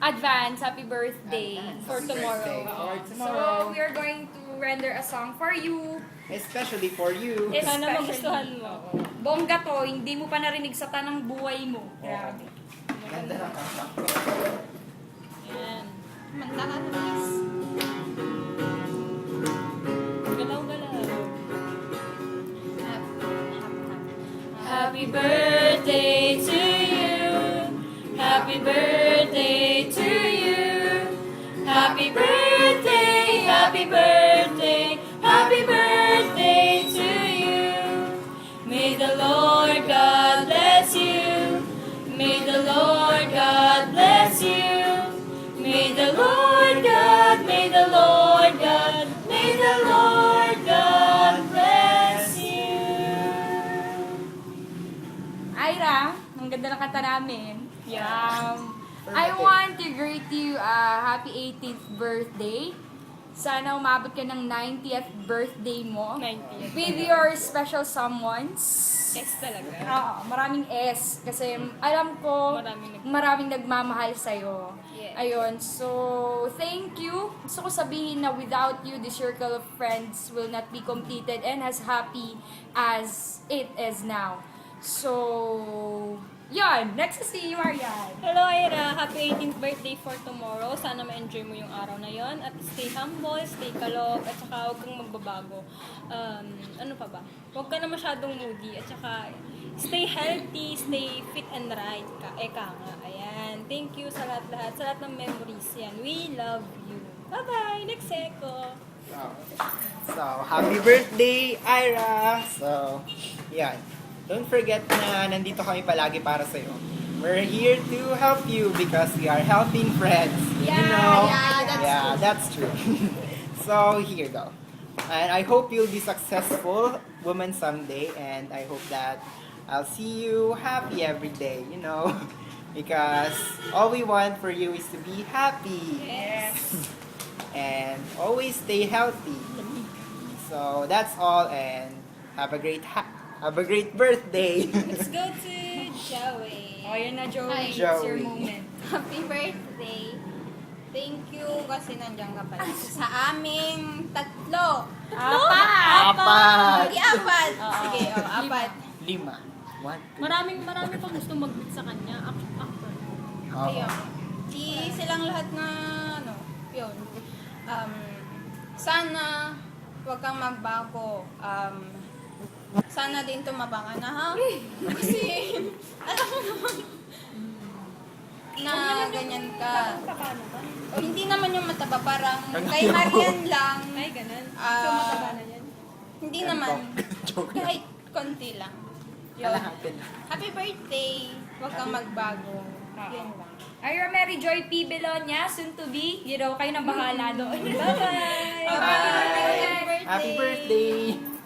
advance happy birthday for Happy tomorrow. birthday for So, tomorrow. we are going to render a song for you. Especially for you. Especially, Sana magustuhan mo. bongga to, hindi mo pa narinig sa tanang buhay mo. Grabe. Ganda na kanta. Yan. Manta ka, please. Galaw-galaw. Happy birthday to you. Happy birthday to you. Happy birthday, happy birthday, happy birthday to you. May the Lord God bless you. May the Lord God bless you. May the Lord God, may the Lord God, may the Lord God bless you. Ira, ang ganda ng kanta namin. I want to greet you happy 18th birthday. Sana umabot ka ng 90th birthday mo. 90th. With your special someones. Yes talaga. Maraming S. Kasi alam ko, maraming nagmamahal sa'yo. Yes. Ayun, so thank you. Gusto ko sabihin na without you, the circle of friends will not be completed and as happy as it is now. So, yan. Next is si Marian. Hello, Ira. Happy 18th birthday for tomorrow. Sana ma-enjoy mo yung araw na yon. At stay humble, stay kalog, at saka huwag kang magbabago. Ano pa ba? Huwag ka na masyadong moody. At saka stay healthy, stay fit and right. Eka nga. Ayan. Thank you sa lahat-lahat. Sa lahat ng memories yan. We love you. Bye-bye. Next echo. So, happy birthday, Ira! So, yan. Don't forget na nandito kami palagi para sa'yo. We're here to help you because we are helping friends. You know? That's true. So, here you go. And I hope you'll be successful woman someday. And I hope that I'll see you happy every day, you know? Because all we want for you is to be happy. Yes. And always stay healthy. So that's all, and have a great birthday. Let's go to Joey. O, yun na, Joey. Hi. It's your Joey. moment. Happy birthday. Thank you kasi nandiyan ka pala. Sa aming tatlo. Apat! Apat. Sige, apat. 5. 1, 2. Marami pang gusto mag-meet sa kanya. Actor. Ayun. Di silang lahat na, yun. Sana huwag kang magbago. Sana din tumabangan na, ha? Kasi, alam mo naman, na ganyan ka. Hindi naman yung mataba, parang kay Marian lang. Ay, ganun. Ah, So, mataba na yan. Hindi naman. Kahit konti lang. Yun. Kalahati na. Happy birthday. Huwag kang magbago. Yan lang. Ira Mary Joy P. Belonia, soon to be. You know, kayo na bahala doon. Bye-bye! Happy birthday. Happy birthday!